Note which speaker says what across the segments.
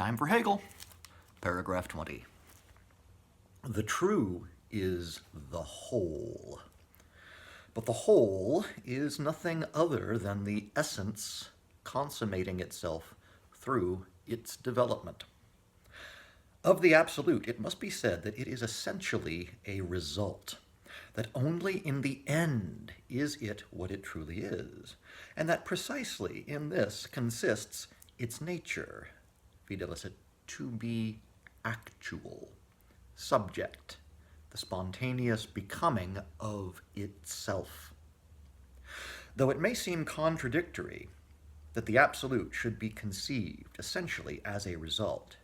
Speaker 1: Time for Hegel. Paragraph 20. The true is the whole. But the whole is nothing other than the essence consummating itself through its development. Of the absolute, it must be said that it is essentially a result, that only in the end is it what it truly is, and that precisely in this consists its nature, fidelis, to be actual, subject, the spontaneous becoming of itself. Though it may seem contradictory that the absolute should be conceived essentially as a result,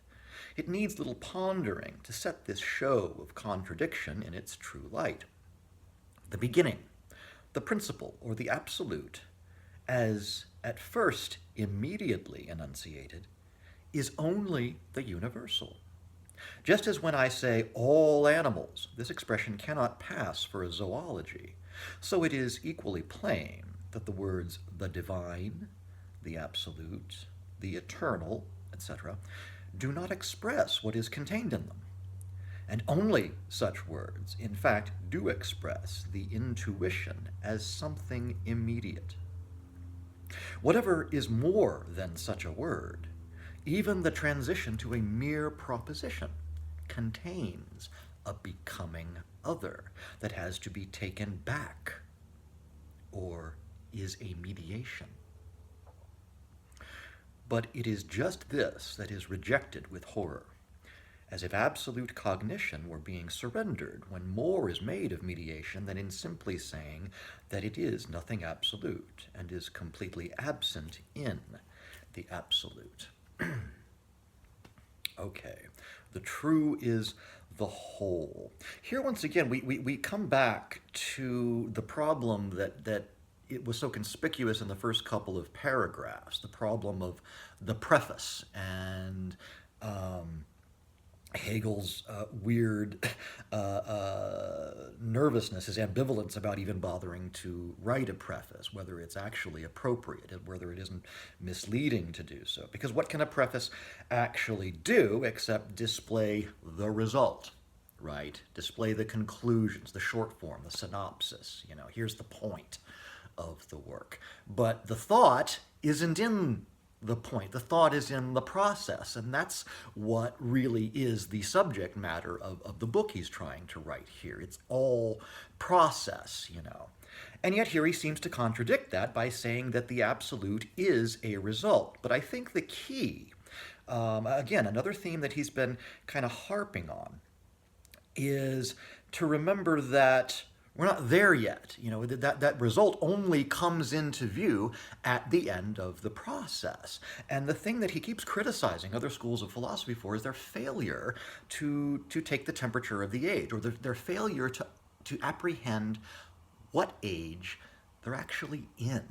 Speaker 1: it needs little pondering to set this show of contradiction in its true light. The beginning, the principle, or the absolute, as at first immediately enunciated, is only the universal. Just as when I say all animals, this expression cannot pass for a zoology, so it is equally plain that the words the divine, the absolute, the eternal, etc., do not express what is contained in them. And only such words, in fact, do express the intuition as something immediate. Whatever is more than such a word, even the transition to a mere proposition, contains a becoming other that has to be taken back, or is a mediation. But it is just this that is rejected with horror, as if absolute cognition were being surrendered when more is made of mediation than in simply saying that it is nothing absolute and is completely absent in the absolute. Okay, the true is the whole. Here once again we come back to the problem that it was so conspicuous in the first couple of paragraphs, the problem of the preface and Hegel's weird nervousness, his ambivalence about even bothering to write a preface, whether it's actually appropriate, whether it isn't misleading to do so. Because what can a preface actually do except display the result, right? Display the conclusions, the short form, the synopsis. Here's the point of the work. But the thought isn't in the point. The thought is in the process, and that's what really is the subject matter of the book he's trying to write here. It's all process, And yet here he seems to contradict that by saying that the absolute is a result. But I think the key, again, another theme that he's been kind of harping on, is to remember that we're not there yet. That result only comes into view at the end of the process. And the thing that he keeps criticizing other schools of philosophy for is their failure to take the temperature of the age, or their failure to apprehend what age they're actually in.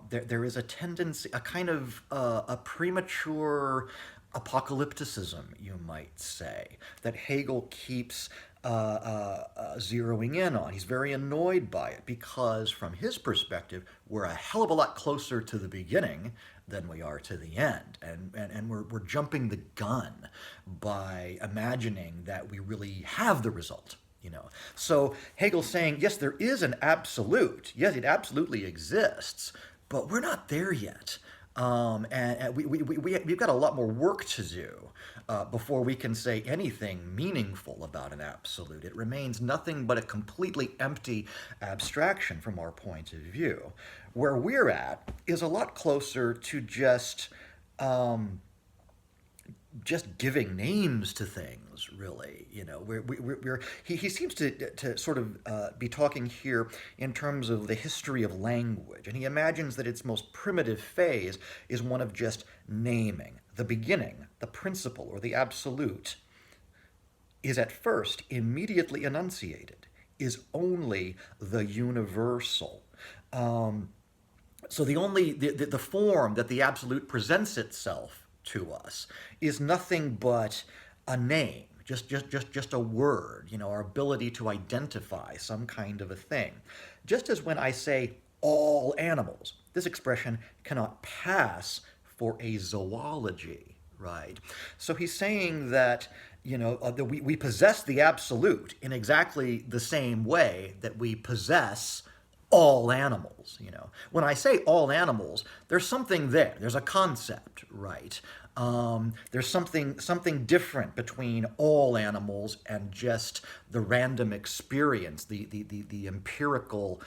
Speaker 1: There is a tendency, a kind of a premature apocalypticism, you might say, that Hegel keeps zeroing in on. He's very annoyed by it because, from his perspective, we're a hell of a lot closer to the beginning than we are to the end. And we're jumping the gun by imagining that we really have the result. So Hegel's saying, yes, there is an absolute. Yes, it absolutely exists, but we're not there yet. And we've got a lot more work to do before we can say anything meaningful about an absolute. It remains nothing but a completely empty abstraction from our point of view. Where we're at is a lot closer to just giving names to things, really. He seems to sort of be talking here in terms of the history of language, and he imagines that its most primitive phase is one of just naming. The beginning, the principle, or the absolute, is at first immediately enunciated, is only the universal. So the form that the absolute presents itself to us is nothing but a name, just a word, our ability to identify some kind of a thing. Just as when I say all animals, this expression cannot pass for a zoology, right? So he's saying that, that we possess the absolute in exactly the same way that we possess all animals. When I say all animals, there's something there. There's a concept, right? There's something different between all animals and just the random experience, the empirical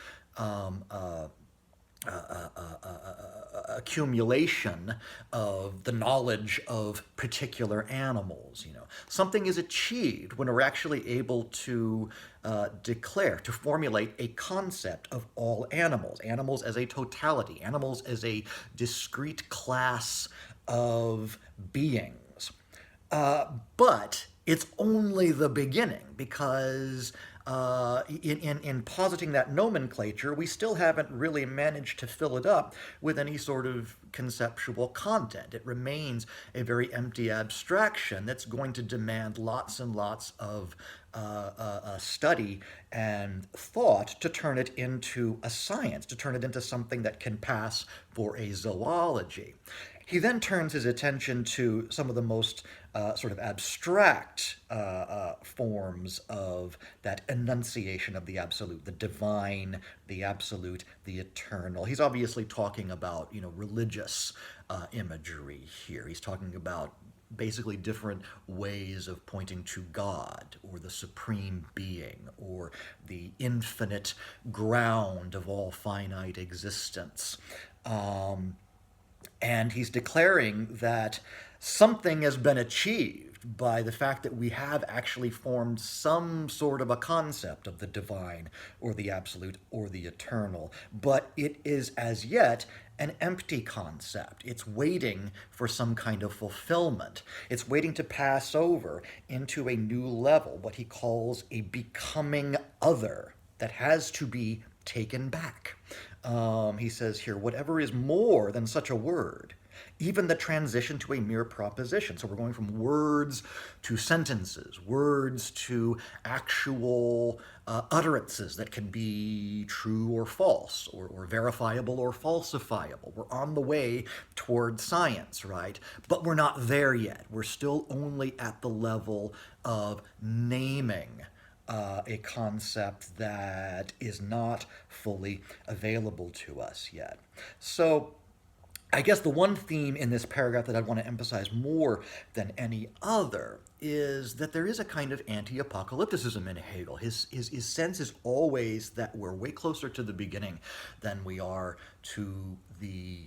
Speaker 1: accumulation of the knowledge of particular animals. Something is achieved when we're actually able to to formulate a concept of all animals, animals as a totality, animals as a discrete class of beings. But it's only the beginning because in positing that nomenclature, we still haven't really managed to fill it up with any sort of conceptual content. It remains a very empty abstraction that's going to demand lots and lots of study and thought to turn it into a science, to turn it into something that can pass for a zoology. He then turns his attention to some of the most sort of abstract forms of that enunciation of the absolute, the divine, the absolute, the eternal. He's obviously talking about, religious imagery here. He's talking about basically different ways of pointing to God or the supreme being or the infinite ground of all finite existence. And he's declaring that something has been achieved by the fact that we have actually formed some sort of a concept of the divine or the absolute or the eternal. But it is as yet an empty concept. It's waiting for some kind of fulfillment. It's waiting to pass over into a new level, what he calls a becoming other that has to be taken back. He says here, whatever is more than such a word, even the transition to a mere proposition. So we're going from words to sentences, words to actual utterances that can be true or false, or verifiable or falsifiable. We're on the way toward science, right? But we're not there yet. We're still only at the level of naming a concept that is not fully available to us yet. So I guess the one theme in this paragraph that I want to emphasize more than any other is that there is a kind of anti-apocalypticism in Hegel. His sense is always that we're way closer to the beginning than we are to the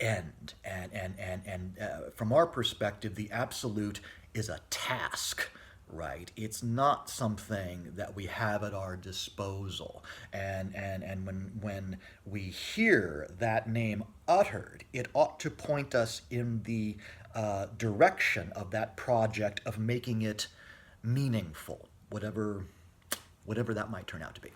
Speaker 1: end. And from our perspective, the absolute is a task, right? It's not something that we have at our disposal. And when we hear that name uttered, it ought to point us in the direction of that project of making it meaningful, whatever that might turn out to be.